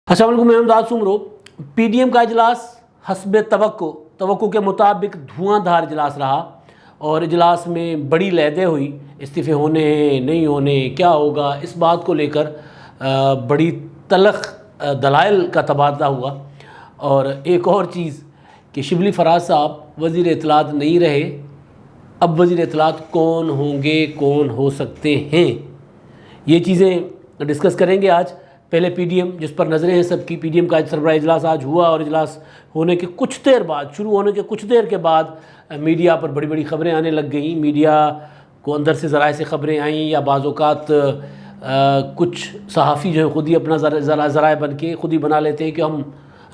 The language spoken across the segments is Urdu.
السلام علیکم، میں امداد سمرو۔ پی ڈی ایم کا اجلاس حسب توقع کے مطابق دھواں دھار اجلاس رہا اور اجلاس میں بڑی لیدیں ہوئی، استعفے ہونے ہیں نہیں ہونے، کیا ہوگا، اس بات کو لے کر بڑی تلخ دلائل کا تبادلہ ہوا۔ اور ایک اور چیز کہ شبلی فراز صاحب وزیر اطلاعات نہیں رہے، اب وزیر اطلاعات کون ہوں گے، کون ہو سکتے ہیں، یہ چیزیں ڈسکس کریں گے آج۔ پہلے پی ڈی ایم جس پر نظریں ہیں سب کی، پی ڈی ایم کا سربراہ اجلاس آج ہوا اور اجلاس ہونے کے کچھ دیر بعد، شروع ہونے کے کچھ دیر کے بعد میڈیا پر بڑی بڑی خبریں آنے لگ گئیں۔ میڈیا کو اندر سے ذرائع سے خبریں آئیں یا بعض اوقات کچھ صحافی جو ہیں خود ہی اپنا ذرائع بن کے خود ہی بنا لیتے ہیں کہ ہم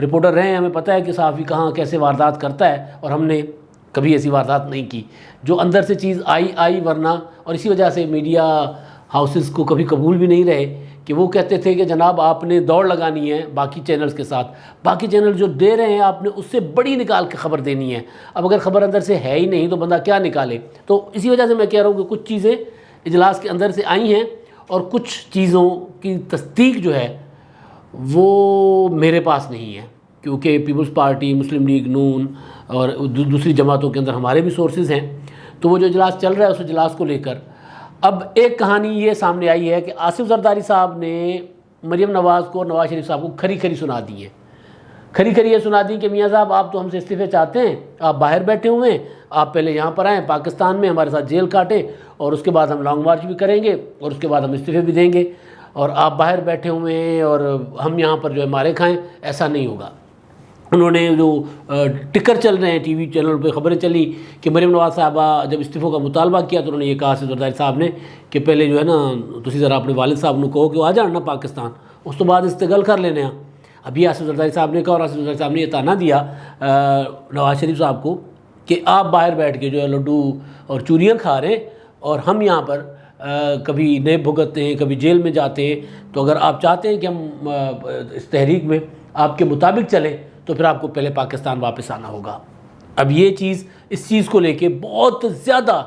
رپورٹر رہے ہیں، ہمیں پتہ ہے کہ صحافی کہاں کیسے واردات کرتا ہے، اور ہم نے کبھی ایسی واردات نہیں کی۔ جو اندر سے چیز آئی ورنہ، اور اسی وجہ سے میڈیا ہاؤسز کو کبھی قبول بھی نہیں رہے کہ وہ کہتے تھے کہ جناب آپ نے دوڑ لگانی ہے باقی چینلز کے ساتھ، باقی چینل جو دے رہے ہیں آپ نے اس سے بڑی نکال کے خبر دینی ہے۔ اب اگر خبر اندر سے ہے ہی نہیں تو بندہ کیا نکالے؟ تو اسی وجہ سے میں کہہ رہا ہوں کہ کچھ چیزیں اجلاس کے اندر سے آئی ہیں اور کچھ چیزوں کی تصدیق جو ہے وہ میرے پاس نہیں ہے، کیونکہ پیپلز پارٹی، مسلم لیگ نون اور دوسری جماعتوں کے اندر ہمارے بھی سورسز ہیں۔ تو وہ جو اجلاس چل رہا ہے اس اجلاس کو لے کر اب ایک کہانی یہ سامنے آئی ہے کہ آصف زرداری صاحب نے مریم نواز کو اور نواز شریف صاحب کو کھری سنا دی ہے۔ کھری یہ سنا دی کہ میاں صاحب آپ تو ہم سے استعفے چاہتے ہیں، آپ باہر بیٹھے ہوئے ہیں، آپ پہلے یہاں پر آئیں پاکستان میں ہمارے ساتھ جیل کاٹیں اور اس کے بعد ہم لانگ مارچ بھی کریں گے اور اس کے بعد ہم استعفے بھی دیں گے، اور آپ باہر بیٹھے ہوئے ہیں اور ہم یہاں پر جو ہے مارے کھائیں، ایسا نہیں ہوگا۔ انہوں نے جو ٹکر چل رہے ہیں ٹی وی چینل پہ خبریں چلی کہ مریم نواز صاحبہ جب استعفوں کا مطالبہ کیا تو انہوں نے یہ کہا آصف زرداری صاحب نے کہ پہلے جو ہے نا تسی ذرا اپنے والد صاحب نے کہو کہ وہ آ جان نا پاکستان، اس تو بعد استقال کر لینے ہیں۔ اب یہ آصف زرداری صاحب نے کہا، اور آصف زرداری صاحب نے یہ تانا دیا نواز شریف صاحب کو کہ آپ باہر بیٹھ کے جو ہے لڈو اور چوریاں کھا رہے ہیں اور ہم یہاں پر کبھی نئے بھگتتے ہیں، کبھی جیل میں جاتے ہیں، تو اگر آپ چاہتے ہیں کہ ہم اس تحریک میں آپ کے مطابق چلیں تو پھر آپ کو پہلے پاکستان واپس آنا ہوگا۔ اب یہ چیز، اس چیز کو لے کے بہت زیادہ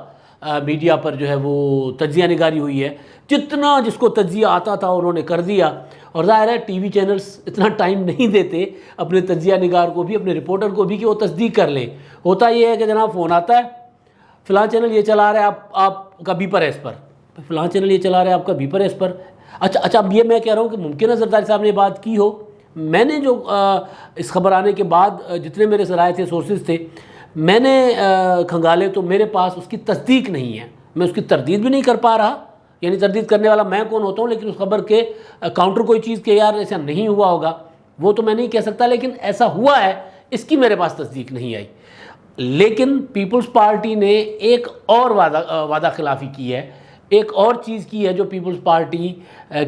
میڈیا پر جو ہے وہ تجزیہ نگاری ہوئی ہے، جتنا جس کو تجزیہ آتا تھا انہوں نے کر دیا، اور ظاہر ہے ٹی وی چینلز اتنا ٹائم نہیں دیتے اپنے تجزیہ نگار کو بھی، اپنے رپورٹر کو بھی کہ وہ تصدیق کر لیں۔ ہوتا یہ ہے کہ جناب فون آتا ہے فلاں چینل یہ چلا رہا ہے، آپ کا بیپر ہے اس پر، فلاں چینل یہ چلا رہا ہے آپ کا بیپر ہے اس پر۔ اچھا اب یہ میں کہہ رہا ہوں کہ ممکن ہے زرداری صاحب نے بات کی ہو، میں نے جو اس خبر آنے کے بعد جتنے میرے ذرائع تھے، سورسز تھے، میں نے کھنگالے تو میرے پاس اس کی تصدیق نہیں ہے، میں اس کی تردید بھی نہیں کر پا رہا، یعنی تردید کرنے والا میں کون ہوتا ہوں، لیکن اس خبر کے کاؤنٹر کوئی چیز کہ یار ایسا نہیں ہوا ہوگا وہ تو میں نہیں کہہ سکتا، لیکن ایسا ہوا ہے اس کی میرے پاس تصدیق نہیں آئی۔ لیکن پیپلز پارٹی نے ایک اور وعدہ خلافی کی ہے، ایک اور چیز کی ہے جو پیپلز پارٹی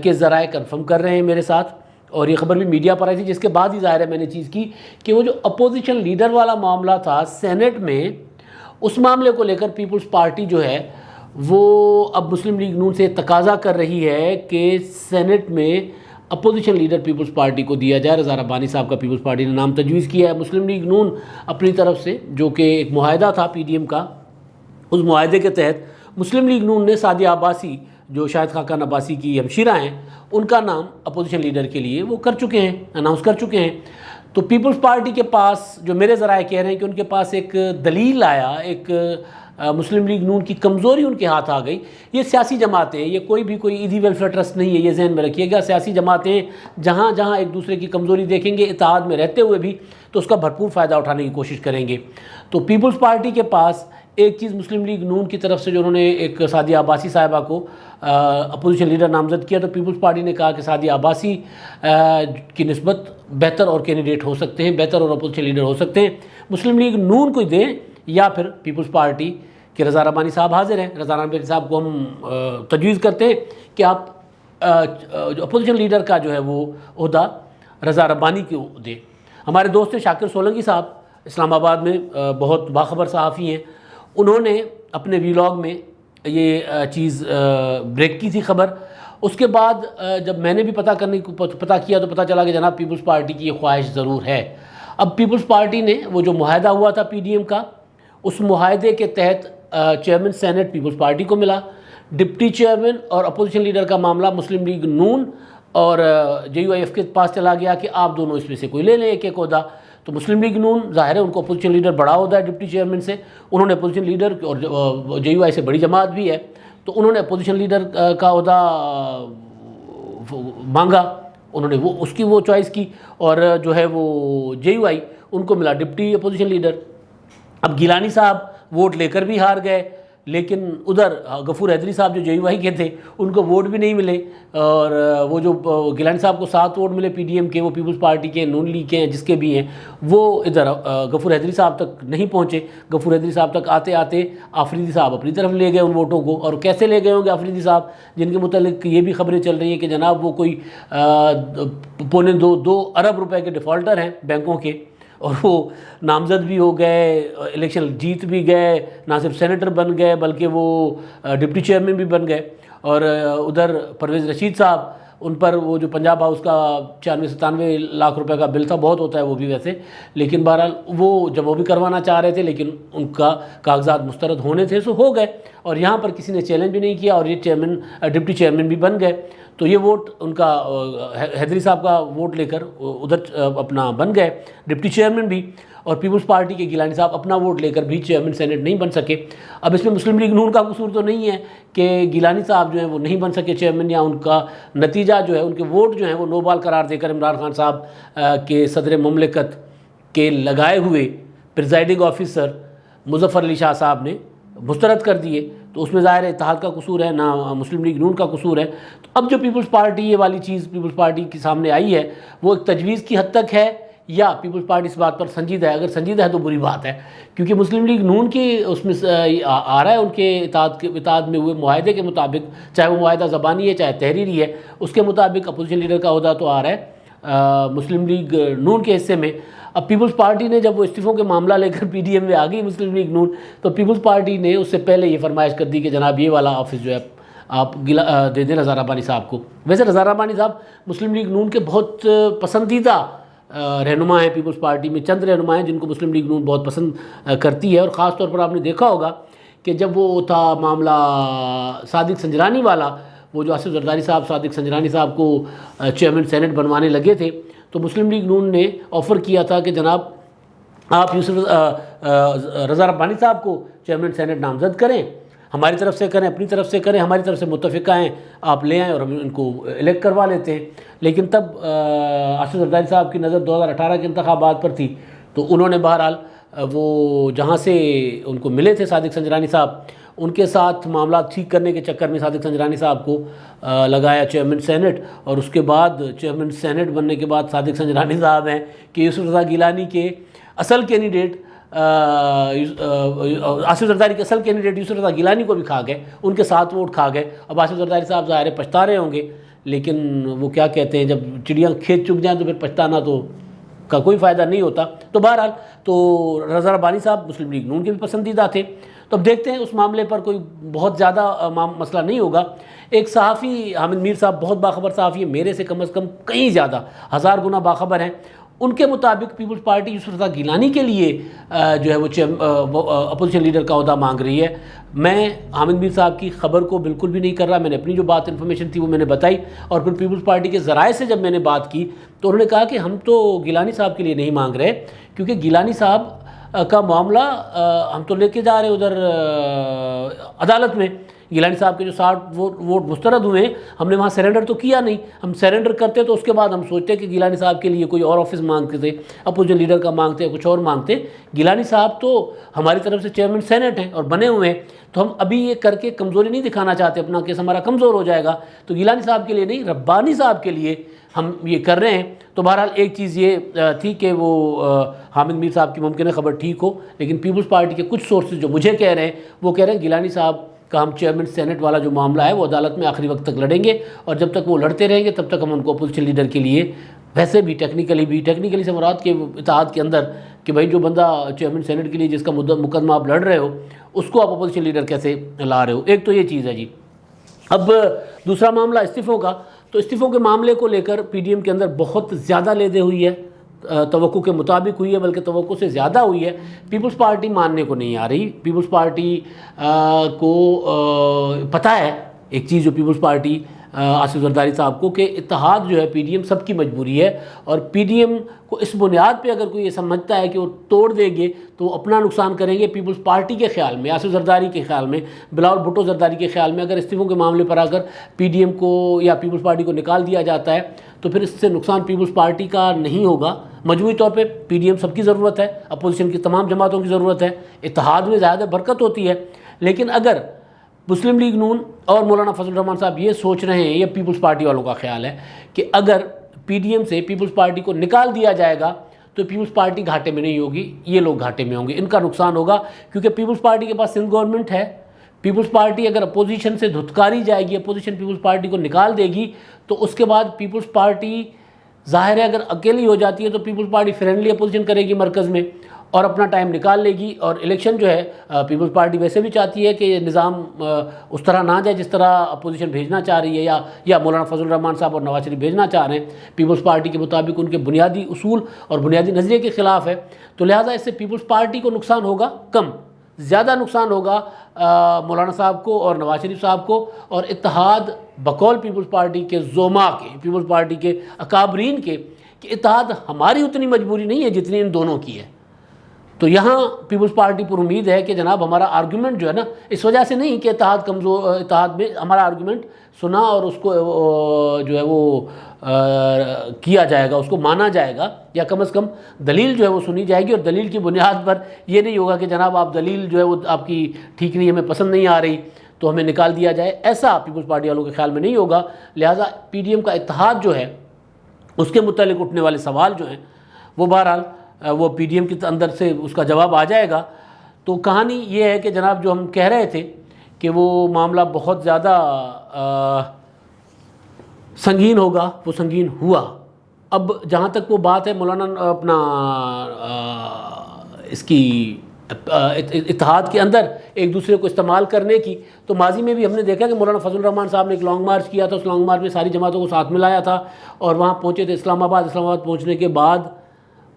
کے ذرائع کنفرم کر رہے ہیں میرے ساتھ، اور یہ خبر بھی میڈیا پر آئی تھی، جس کے بعد ہی ظاہر ہے میں نے چیز کی کہ وہ جو اپوزیشن لیڈر والا معاملہ تھا سینٹ میں، اس معاملے کو لے کر پیپلز پارٹی جو ہے وہ اب مسلم لیگ نون سے تقاضا کر رہی ہے کہ سینٹ میں اپوزیشن لیڈر پیپلز پارٹی کو دیا جائے۔ رضا ربانی صاحب کا پیپلز پارٹی نے نام تجویز کیا ہے۔ مسلم لیگ نون اپنی طرف سے جو کہ ایک معاہدہ تھا پی ڈی ایم کا، اس معاہدے کے تحت مسلم لیگ نون نے سعدیہ عباسی جو شاہد خاقان عباسی کی ہمشیرہ ہیں، ان کا نام اپوزیشن لیڈر کے لیے وہ کر چکے ہیں، اناؤنس کر چکے ہیں۔ تو پیپلز پارٹی کے پاس جو میرے ذرائع کہہ رہے ہیں کہ ان کے پاس ایک دلیل آیا، ایک مسلم لیگ نون کی کمزوری ان کے ہاتھ آ گئی۔ یہ سیاسی جماعتیں، یہ کوئی ایدھی ویلفیئر ٹرسٹ نہیں ہے، یہ ذہن میں رکھیے گا۔ سیاسی جماعتیں جہاں جہاں ایک دوسرے کی کمزوری دیکھیں گے اتحاد میں رہتے ہوئے بھی، تو اس کا بھرپور فائدہ اٹھانے کی کوشش کریں گے۔ تو پیپلز پارٹی کے پاس ایک چیز مسلم لیگ نون کی طرف سے جو انہوں نے ایک سعدیہ عباسی صاحبہ کو اپوزیشن لیڈر نامزد کیا، تو پیپلز پارٹی نے کہا کہ سعدیہ عباسی کی نسبت بہتر اور کینڈیڈیٹ ہو سکتے ہیں، بہتر اور اپوزیشن لیڈر ہو سکتے ہیں، مسلم لیگ نون کو دیں یا پھر پیپلز پارٹی کے رضا ربانی صاحب حاضر ہیں۔ رضا ربانی صاحب کو ہم تجویز کرتے ہیں کہ آپ اپوزیشن لیڈر کا جو ہے وہ عہدہ رضا ربانی کو دیں۔ ہمارے دوست شاکر سولنگی صاحب اسلام آباد میں بہت باخبر صحافی ہیں، انہوں نے اپنے ویلاگ میں یہ چیز بریک کی تھی خبر۔ اس کے بعد جب میں نے بھی پتہ کیا تو پتہ چلا کہ جناب پیپلز پارٹی کی یہ خواہش ضرور ہے۔ اب پیپلز پارٹی نے وہ جو معاہدہ ہوا تھا پی ڈی ایم کا، اس معاہدے کے تحت چیئرمین سینٹ پیپلز پارٹی کو ملا، ڈپٹی چیئرمین اور اپوزیشن لیڈر کا معاملہ مسلم لیگ نون اور JUIF کے پاس چلا گیا کہ آپ دونوں اس میں سے کوئی لے لیں ایک ایک عہدہ. تو مسلم لیگ نون ظاہر ہے ان کو اپوزیشن لیڈر بڑا عہدہ ہے ڈپٹی چیئرمین سے, انہوں نے اپوزیشن لیڈر اور JUI سے بڑی جماعت بھی ہے تو انہوں نے اپوزیشن لیڈر کا عہدہ مانگا, انہوں نے اس کی وہ چوائس کی, اور جو ہے وہ JUI ان کو ملا ڈپٹی اپوزیشن لیڈر. اب گیلانی صاحب ووٹ لے کر بھی ہار گئے, لیکن ادھر غفور حیدری صاحب جو JUI کے تھے ان کو ووٹ بھی نہیں ملے, اور وہ جو گیلانی صاحب کو 7 ووٹ ملے PDM کے, وہ پیپلز پارٹی کے, نون لیگ کے ہیں, جس کے بھی ہیں, وہ ادھر غفور حیدری صاحب تک نہیں پہنچے. غفور حیدری صاحب تک آتے آتے آفریدی صاحب اپنی طرف لے گئے ان ووٹوں کو. اور کیسے لے گئے ہوں گے آفریدی صاحب, جن کے متعلق یہ بھی خبریں چل رہی ہیں کہ جناب وہ کوئی 2.25 ارب روپے کے ڈیفالٹر ہیں بینکوں کے, اور وہ نامزد بھی ہو گئے, الیکشن جیت بھی گئے, نہ صرف سینیٹر بن گئے بلکہ وہ ڈپٹی چیئرمین بھی بن گئے. اور ادھر پرویز رشید صاحب, ان پر وہ جو پنجاب ہاؤس کا 96-97 لاکھ روپے کا بل تھا, بہت ہوتا ہے وہ بھی ویسے, لیکن بہرحال وہ جب وہ بھی کروانا چاہ رہے تھے لیکن ان کا کاغذات مسترد ہونے تھے, سو ہو گئے. اور یہاں پر کسی نے چیلنج بھی نہیں کیا اور یہ ڈپٹی چیئرمین بھی بن گئے. تو یہ ووٹ ان کا حیدری صاحب کا ووٹ لے کر ادھر اپنا بن گئے ڈپٹی چیئرمین بھی, اور پیپلز پارٹی کے گیلانی صاحب اپنا ووٹ لے کر بھی چیئرمین سینٹ نہیں بن سکے. اب اس میں مسلم لیگ نون کا قصور تو نہیں ہے کہ گیلانی صاحب جو ہیں وہ نہیں بن سکے چیئرمین, یا ان کا نتیجہ جو ہے ان کے ووٹ جو ہیں وہ نو بال قرار دے کر عمران خان صاحب کے صدر مملکت کے لگائے ہوئے پریزائڈنگ آفیسر مظفر علی شاہ صاحب نے مسترد کر دیے. تو اس میں ظاہر ہے اتحاد کا قصور ہے, نہ مسلم لیگ نون کا قصور ہے. تو اب جو پیپلز پارٹی یہ والی چیز پیپلز پارٹی کے سامنے آئی ہے وہ ایک تجویز کی حد تک ہے, یا پیپلز پارٹی اس بات پر سنجیدہ ہے. اگر سنجیدہ ہے تو بری بات ہے, کیونکہ مسلم لیگ نون کی اس میں آ رہا ہے ان کے اتحاد میں ہوئے معاہدے کے مطابق, چاہے وہ معاہدہ زبانی ہے چاہے تحریری ہے, اس کے مطابق اپوزیشن لیڈر کا عہدہ تو آ رہا ہے مسلم لیگ نون کے حصے میں. اب پیپلز پارٹی نے جب وہ استعفوں کے معاملہ لے کر PDM میں آ گئی مسلم لیگ نون, تو پیپلز پارٹی نے اس سے پہلے یہ فرمائش کر دی کہ جناب یہ والا آفس جو ہے آپ دے دیں رضا ربانی صاحب کو. ویسے رضا ربانی صاحب مسلم لیگ نون کے بہت پسندیدہ رہنما ہیں پیپلز پارٹی میں, چند رہنما ہیں جن کو مسلم لیگ نون بہت پسند کرتی ہے. اور خاص طور پر آپ نے دیکھا ہوگا کہ جب وہ تھا معاملہ صادق سنجرانی والا, وہ جو آصف زرداری صاحب صادق سنجرانی صاحب کو چیئرمین سینٹ بنوانے لگے تھے, تو مسلم لیگ نون نے آفر کیا تھا کہ جناب آپ رضا ربانی صاحب کو چیئرمین سینٹ نامزد کریں, ہماری طرف سے کریں, اپنی طرف سے کریں, ہماری طرف سے متفقہ ہیں, آپ لے آئیں اور ہم ان کو الیکٹ کروا لیتے ہیں. لیکن تب آصف زرداری صاحب کی نظر 2018 کے انتخابات پر تھی, تو انہوں نے بہرحال وہ جہاں سے ان کو ملے تھے صادق سنجرانی صاحب, ان کے ساتھ معاملات ٹھیک کرنے کے چکر میں صادق سنجرانی صاحب کو لگایا چیئرمین سینٹ. اور اس کے بعد چیئرمین سینٹ بننے کے بعد صادق سنجرانی صاحب ہیں کہ یوسف رضا گیلانی کے اصل کینڈیڈیٹ آصف زرداری کے اصل کینڈیڈیٹ یوسف رضا گیلانی کو بھی کھا گئے, ان کے 7 ووٹ کھا گئے. اب آصف زرداری صاحب ظاہر پچھتا رہے ہوں گے, لیکن وہ کیا کہتے ہیں جب چڑیاں کھیت چگ جائیں تو پھر پچھتانا تو کا کوئی فائدہ نہیں ہوتا. تو بہرحال تو رضا ربانی صاحب مسلم لیگ نون کے بھی پسندیدہ تھے. تو اب دیکھتے ہیں اس معاملے پر کوئی بہت زیادہ مسئلہ نہیں ہوگا. ایک صحافی حامد میر صاحب بہت باخبر صحافی ہے, میرے سے کم از کم کہیں زیادہ 1000 گنا باخبر ہیں. ان کے مطابق پیپلز پارٹی یوسف رضا گیلانی کے لیے جو ہے وہ اپوزیشن لیڈر کا عہدہ مانگ رہی ہے. میں حامد میر صاحب کی خبر کو بالکل بھی نہیں کر رہا, میں نے اپنی جو بات انفارمیشن تھی وہ میں نے بتائی, اور پھر پیپلز پارٹی کے ذرائع سے جب میں نے بات کی تو انہوں نے کہا کہ ہم تو گیلانی صاحب کے لیے نہیں مانگ رہے, کیونکہ گیلانی صاحب کا معاملہ ہم تو لے کے جا رہے ادھر عدالت میں. گیلانی صاحب کے جو 60 ووٹ مسترد ہوئے ہیں, ہم نے وہاں سرنڈر تو کیا نہیں. ہم سرنڈر کرتے تو اس کے بعد ہم سوچتے کہ گیلانی صاحب کے لیے کوئی اور آفس مانگتے تھے, اپوزیشن لیڈر کا مانگتے, کچھ اور مانگتے. گیلانی صاحب تو ہماری طرف سے چیئرمین سینٹ ہیں اور بنے ہوئے ہیں, تو ہم ابھی یہ کر کے کمزوری نہیں دکھانا چاہتے, اپنا کیس ہمارا کمزور ہو جائے گا. تو گیلانی صاحب کے لیے نہیں, ربانی صاحب کے لیے ہم یہ کر رہے ہیں. تو بہرحال ایک چیز یہ تھی کہ وہ حامد میر صاحب کی ممکن ہے خبر ٹھیک ہو, لیکن پیپلز پارٹی کے کچھ سورسز جو مجھے کہہ رہے ہیں وہ کہہ رہے ہیں گیلانی صاحب کا ہم چیئرمین سینٹ والا جو معاملہ ہے وہ عدالت میں آخری وقت تک لڑیں گے, اور جب تک وہ لڑتے رہیں گے تب تک ہم ان کو اپوزیشن لیڈر کے لیے ویسے بھی ٹیکنیکلی سے مراد کے اتحاد کے اندر کہ بھائی جو بندہ چیئرمین سینٹ کے لیے جس کا مقدمہ آپ لڑ رہے ہو اس کو آپ اپوزیشن لیڈر کیسے لا رہے ہو. ایک تو یہ چیز ہے جی. اب دوسرا معاملہ استعفوں کا. تو استعفوں کے معاملے کو لے کر PDM کے اندر بہت زیادہ لیدے ہوئی ہے, توقع کے مطابق ہوئی ہے, بلکہ توقع سے زیادہ ہوئی ہے. پیپلز پارٹی ماننے کو نہیں آ رہی. پیپلز پارٹی کو پتہ ہے ایک چیز جو پیپلز پارٹی آصف زرداری صاحب کو کہ اتحاد جو ہے پی ڈی ایم سب کی مجبوری ہے، اور پی ڈی ایم کو اس بنیاد پہ اگر کوئی یہ سمجھتا ہے کہ وہ توڑ دیں گے تو وہ اپنا نقصان کریں گے۔ پیپلز پارٹی کے خیال میں، آصف زرداری کے خیال میں، بلاول بھٹو زرداری کے خیال میں اگر استعفوں کے معاملے پر اگر پی ڈی ایم کو یا پیپلز پارٹی کو نکال دیا جاتا ہے تو پھر اس سے نقصان پیپلز پارٹی کا نہیں ہوگا۔ مجموعی طور پہ پی ڈی ایم سب کی ضرورت ہے، اپوزیشن کی تمام جماعتوں کی ضرورت ہے، اتحاد میں زیادہ برکت ہوتی ہے۔ لیکن اگر مسلم لیگ نون اور مولانا فضل الرحمان صاحب یہ سوچ رہے ہیں، یہ پیپلز پارٹی والوں کا خیال ہے کہ اگر پی ڈی ایم سے پیپلز پارٹی کو نکال دیا جائے گا تو پیپلز پارٹی گھاٹے میں نہیں ہوگی، یہ لوگ گھاٹے میں ہوں گے، ان کا نقصان ہوگا، کیونکہ پیپلز پارٹی کے پاس سندھ گورنمنٹ ہے۔ پیپلز پارٹی اگر اپوزیشن سے دھتکاری جائے گی، اپوزیشن پیپلز پارٹی کو نکال دے گی تو اس کے بعد پیپلز پارٹی ظاہر ہے اگر اکیلی ہو جاتی ہے تو پیپلز پارٹی فرینڈلی اپوزیشن کرے گی مرکز میں اور اپنا ٹائم نکال لے گی، اور الیکشن جو ہے پیپلز پارٹی ویسے بھی چاہتی ہے کہ یہ نظام اس طرح نہ جائے جس طرح اپوزیشن بھیجنا چاہ رہی ہے یا مولانا فضل الرحمان صاحب اور نواز شریف بھیجنا چاہ رہے ہیں۔ پیپلز پارٹی کے مطابق ان کے بنیادی اصول اور بنیادی نظریے کے خلاف ہے، تو لہٰذا اس سے پیپلز پارٹی کو نقصان ہوگا کم، زیادہ نقصان ہوگا مولانا صاحب کو اور نواز شریف صاحب کو، اور اتحاد بقول پیپلز پارٹی کے زعماء کے، پیپلز پارٹی کے اکابرین کے، کہ اتحاد ہماری اتنی مجبوری نہیں ہے جتنی ان دونوں کی ہے۔ تو یہاں پیپلز پارٹی پر امید ہے کہ جناب ہمارا آرگومنٹ جو ہے نا، اس وجہ سے نہیں کہ اتحاد کمزور، اتحاد میں ہمارا آرگومنٹ سنا اور اس کو جو ہے وہ کیا جائے گا، اس کو مانا جائے گا، یا کم از کم دلیل جو ہے وہ سنی جائے گی، اور دلیل کی بنیاد پر یہ نہیں ہوگا کہ جناب آپ دلیل جو ہے وہ آپ کی ٹھیک نہیں، ہمیں پسند نہیں آ رہی تو ہمیں نکال دیا جائے، ایسا پیپلز پارٹی والوں کے خیال میں نہیں ہوگا۔ لہٰذا پی ڈی ایم کا اتحاد جو ہے اس کے متعلق اٹھنے والے سوال جو ہیں وہ بہرحال وہ پی ڈی ایم کے اندر سے اس کا جواب آ جائے گا۔ تو کہانی یہ ہے کہ جناب جو ہم کہہ رہے تھے کہ وہ معاملہ بہت زیادہ سنگین ہوگا، وہ سنگین ہوا۔ اب جہاں تک وہ بات ہے مولانا اپنا اس کی اتحاد کے اندر ایک دوسرے کو استعمال کرنے کی، تو ماضی میں بھی ہم نے دیکھا کہ مولانا فضل الرحمان صاحب نے ایک لانگ مارچ کیا تھا، اس لانگ مارچ میں ساری جماعتوں کو ساتھ ملایا تھا اور وہاں پہنچے تھے اسلام آباد پہنچنے کے بعد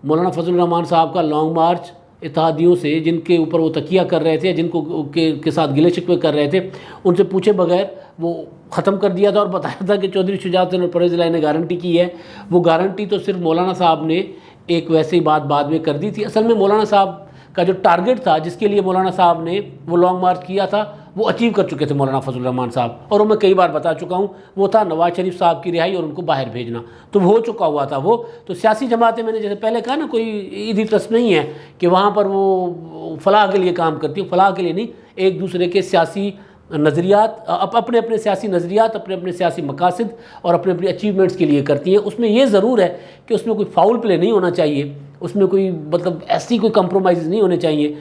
مولانا فضل الرحمان صاحب کا لانگ مارچ اتحادیوں سے، جن کے اوپر وہ تکیہ کر رہے تھے، جن کو کے ساتھ گلے شکوے کر رہے تھے، ان سے پوچھے بغیر وہ ختم کر دیا تھا، اور بتایا تھا کہ چودھری شجاعت حسین اور پرویز الہی نے گارنٹی کی ہے۔ وہ گارنٹی تو صرف مولانا صاحب نے ایک ویسے ہی بات بعد میں کر دی تھی۔ اصل میں مولانا صاحب کا جو ٹارگٹ تھا، جس کے لیے مولانا صاحب نے وہ لانگ مارچ کیا تھا، وہ اچیو کر چکے تھے مولانا فضل الرحمان صاحب، اور وہ میں کئی بار بتا چکا ہوں، وہ تھا نواز شریف صاحب کی رہائی اور ان کو باہر بھیجنا، تو ہو چکا ہوا تھا وہ۔ تو سیاسی جماعتیں، میں نے جیسے پہلے کہا نا، کوئی ایدھی ٹرسٹ نہیں ہے کہ وہاں پر وہ فلاح کے لیے کام کرتی ہے، فلاح کے لیے نہیں، ایک دوسرے کے سیاسی نظریات، اپنے اپنے سیاسی نظریات، اپنے اپنے سیاسی مقاصد اور اپنے اپنے اچیومنٹس کے لیے کرتی ہیں۔ اس میں یہ ضرور ہے کہ اس میں کوئی فاؤل پلے نہیں ہونا چاہیے، اس میں کوئی مطلب ایسی کوئی کمپرومائز نہیں ہونے چاہیے،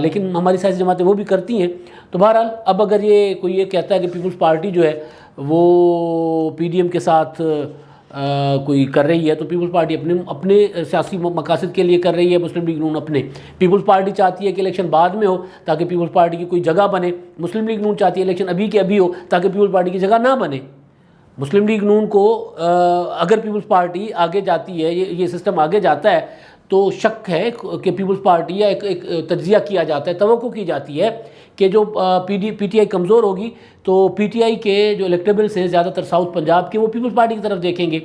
لیکن ہماری سیاسی جماعتیں وہ بھی کرتی ہیں۔ تو بہرحال اب اگر یہ کوئی یہ کہتا ہے کہ پیپلز پارٹی جو ہے وہ پی ڈی ایم کے ساتھ کوئی کر رہی ہے، تو پیپلز پارٹی اپنے سیاسی مقاصد کے لیے کر رہی ہے، مسلم لیگ نون اپنے۔ پیپلز پارٹی چاہتی ہے کہ الیکشن بعد میں ہو تاکہ پیپلز پارٹی کی کوئی جگہ بنے، مسلم لیگ نون چاہتی ہے الیکشن ابھی کے ابھی ہو تاکہ پیپلز پارٹی کی جگہ نہ بنے۔ مسلم لیگ نون کو اگر پیپلز پارٹی آگے جاتی ہے، یہ سسٹم آگے جاتا ہے، تو شک ہے کہ پیپلز پارٹی یا ایک تجزیہ کیا جاتا ہے، توقع کی جاتی ہے کہ جو پی ٹی آئی کمزور ہوگی تو پی ٹی آئی کے جو الیکٹیبلس ہیں زیادہ تر ساؤتھ پنجاب کے، وہ پیپلز پارٹی کی طرف دیکھیں گے۔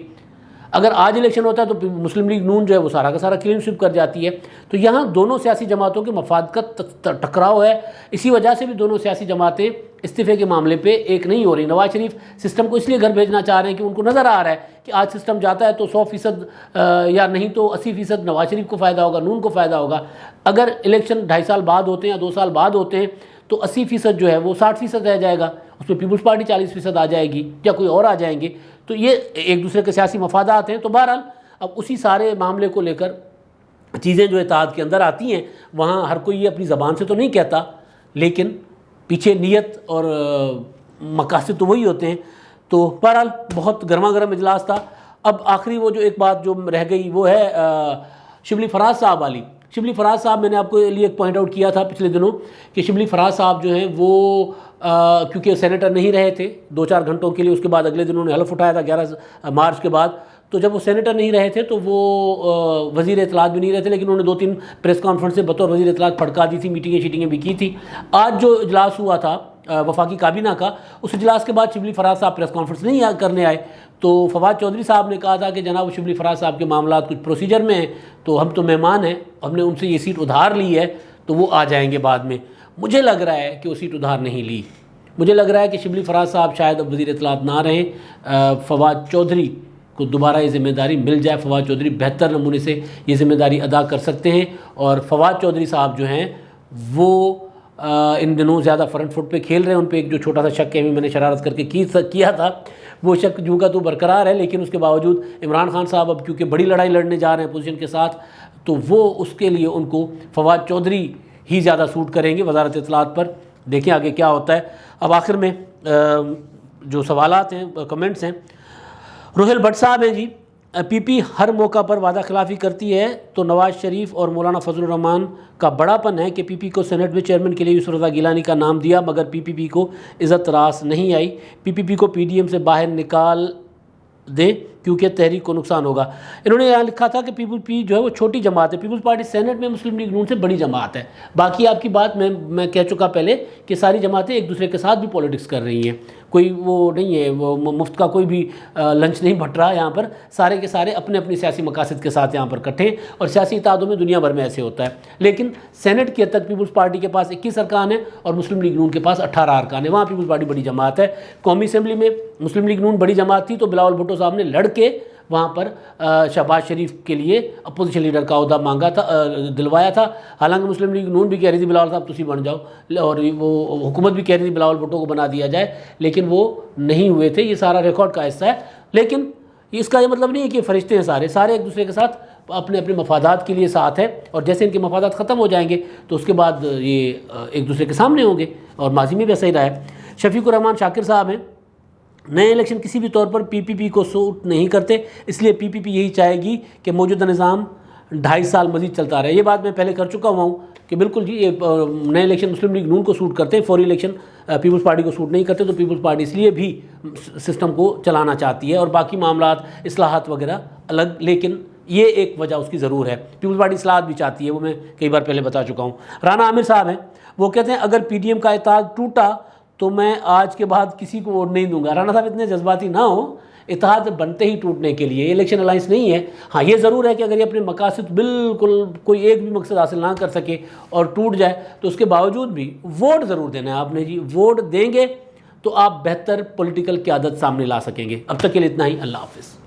اگر آج الیکشن ہوتا ہے تو مسلم لیگ نون جو ہے وہ سارا کا سارا کلین سویپ کر جاتی ہے۔ تو یہاں دونوں سیاسی جماعتوں کے مفاد کا ٹکراؤ ہے، اسی وجہ سے بھی دونوں سیاسی جماعتیں استعفے کے معاملے پہ ایک نہیں ہو رہی۔ نواز شریف سسٹم کو اس لیے گھر بھیجنا چاہ رہے ہیں کہ ان کو نظر آ رہا ہے کہ آج سسٹم جاتا ہے تو 100% یا نہیں تو 80% نواز شریف کو فائدہ ہوگا، نون کو فائدہ ہوگا۔ اگر الیکشن 2.5 سال بعد ہوتے ہیں یا 2 سال بعد ہوتے ہیں تو 80% جو ہے وہ 60% رہ جائے گا، اس میں پیپلز پارٹی 40% آ جائے گی یا کوئی اور آ جائیں گے۔ تو یہ ایک دوسرے کے سیاسی مفادات ہیں۔ تو بہرحال اب اسی سارے معاملے کو لے کر چیزیں جو اتحاد کے اندر آتی ہیں، وہاں ہر کوئی یہ اپنی زبان سے تو نہیں کہتا، لیکن پیچھے نیت اور مقاصد تو وہی ہوتے ہیں۔ تو بہرحال بہت گرما گرم اجلاس تھا۔ اب آخری وہ جو ایک بات جو رہ گئی وہ ہے شبلی فراز صاحب والی۔ شبلی فراز صاحب، میں نے آپ کو لیے ایک پوائنٹ آؤٹ کیا تھا پچھلے دنوں کہ شبلی فراز صاحب جو ہیں وہ کیونکہ سینیٹر نہیں رہے تھے 2-4 گھنٹوں کے لیے، اس کے بعد اگلے دن انہوں نے حلف اٹھایا تھا 11 مارچ کے بعد، تو جب وہ سینیٹر نہیں رہے تھے تو وہ وزیر اطلاعات بھی نہیں رہے تھے، لیکن انہوں نے 2-3 پریس کانفرنس سے بطور وزیر اطلاعات پھڑکا دی تھی، میٹنگیں بھی کی تھی۔ آج جو اجلاس ہوا تھا وفاقی کابینہ کا، اس اجلاس کے بعد شبلی فراز صاحب پریس کانفرنس نہیں کرنے آئے، تو فواد چودھری صاحب نے کہا تھا کہ جناب شبلی فراز صاحب کے معاملات کچھ پروسیجر میں ہیں، تو ہم تو مہمان ہیں، ہم نے ان سے یہ سیٹ ادھار لی ہے تو وہ آ جائیں گے بعد میں۔ مجھے لگ رہا ہے کہ وہ سیٹ ادھار نہیں لی، مجھے لگ رہا ہے کہ شبلی فراز صاحب شاید اب وزیر اطلاعات نہ رہیں، فواد چودھری کو دوبارہ یہ ذمہ داری مل جائے، فواد چودھری بہتر نمونے سے یہ ذمہ داری ادا کر سکتے ہیں، اور فواد چودھری صاحب جو ہیں وہ ان دنوں زیادہ فرنٹ فٹ پہ کھیل رہے ہیں۔ ان پہ ایک جو چھوٹا سا شک ہے میں نے شرارت کر کے کیا تھا، وہ شک جو کا تو برقرار ہے، لیکن اس کے باوجود عمران خان صاحب اب کیونکہ بڑی لڑائی لڑنے جا رہے ہیں اپوزیشن کے ساتھ، تو وہ اس کے لیے ان کو فواد چودھری ہی زیادہ سوٹ کریں گے وزارت اطلاعات پر۔ دیکھیں آگے کیا ہوتا ہے۔ اب آخر میں جو سوالات ہیں، کمنٹس ہیں، روہیل بھٹ صاحب ہیں جی، پی پی ہر موقع پر وعدہ خلافی کرتی ہے تو نواز شریف اور مولانا فضل الرحمان کا بڑا پن ہے کہ پی پی کو سینٹ میں چیئرمین کے لیے یوسف رضا گیلانی کا نام دیا، مگر پی پی کو عزت راس نہیں آئی، پی کو پی ڈی ایم سے باہر نکال دیں کیونکہ تحریک کو نقصان ہوگا۔ انہوں نے یہاں لکھا تھا کہ پی جو ہے وہ چھوٹی جماعت ہے، پیپلز پارٹی سینٹ میں مسلم لیگ نون سے بڑی جماعت ہے۔ باقی آپ کی بات میں کہہ چکا پہلے کہ ساری جماعتیں ایک دوسرے کے ساتھ بھی پولیٹکس کر رہی ہیں، کوئی وہ نہیں ہے، وہ مفت کا کوئی بھی لنچ نہیں بٹ رہا یہاں پر، سارے کے سارے اپنے اپنی سیاسی مقاصد کے ساتھ یہاں پر کٹھے، اور سیاسی اتحادوں میں دنیا بھر میں ایسے ہوتا ہے۔ لیکن سینٹ کی حد تک پیپلز پارٹی کے پاس 21 ارکان ہیں اور مسلم لیگ نون کے پاس 18 ارکان ہیں، وہاں پیپلز پارٹی بڑی جماعت ہے۔ قومی اسمبلی میں مسلم لیگ نون بڑی جماعت تھی تو بلاول بھٹو صاحب نے لڑ کے وہاں پر شہباز شریف کے لیے اپوزیشن لیڈر کا عہدہ مانگا تھا، دلوایا تھا، حالانکہ مسلم لیگ نون بھی کہہ رہی تھی بلاول صاحب تسی بن جاؤ، اور وہ حکومت بھی کہہ رہی تھی بلاول بھٹو کو بنا دیا جائے، لیکن وہ نہیں ہوئے تھے۔ یہ سارا ریکارڈ کا حصہ ہے، لیکن اس کا یہ مطلب نہیں ہے کہ فرشتے ہیں سارے ایک دوسرے کے ساتھ اپنے اپنے مفادات کے لیے ساتھ ہے، اور جیسے ان کے مفادات ختم ہو جائیں گے تو اس کے بعد یہ ایک دوسرے کے سامنے ہوں گے، اور ماضی میں بھی ایسا ہی رہا ہے۔ شفیق الرحمان شاکر صاحب ہیں، نئے الیکشن کسی بھی طور پر پی کو سوٹ نہیں کرتے، اس لیے پی یہی چاہے گی کہ موجودہ نظام 2.5 سال مزید چلتا رہے۔ یہ بات میں پہلے کر چکا ہوا ہوں کہ بالکل جی یہ نئے الیکشن مسلم لیگ نون کو سوٹ کرتے ہیں، فوری الیکشن پیپلز پارٹی کو سوٹ نہیں کرتے، تو پیپلز پارٹی اس لیے بھی سسٹم کو چلانا چاہتی ہے، اور باقی معاملات اصلاحات وغیرہ الگ، لیکن یہ ایک وجہ اس کی ضرور ہے، پیپلز پارٹی اصلاحات بھی چاہتی ہے، وہ میں کئی بار پہلے بتا چکا ہوں۔ رانا عامر صاحب ہیں، وہ کہتے ہیں اگر پی ڈی ایم کا اتحاد ٹوٹا تو میں آج کے بعد کسی کو ووٹ نہیں دوں گا۔ رانا صاحب اتنے جذباتی نہ ہو، اتحاد بنتے ہی ٹوٹنے کے لیے، یہ الیکشن الائنس نہیں ہے۔ ہاں یہ ضرور ہے کہ اگر یہ اپنے مقاصد بالکل کوئی ایک بھی مقصد حاصل نہ کر سکے اور ٹوٹ جائے تو اس کے باوجود بھی ووٹ ضرور دینا ہے آپ نے جی، ووٹ دیں گے تو آپ بہتر پولیٹیکل قیادت سامنے لا سکیں گے۔ اب تک کے لیے اتنا ہی، اللہ حافظ۔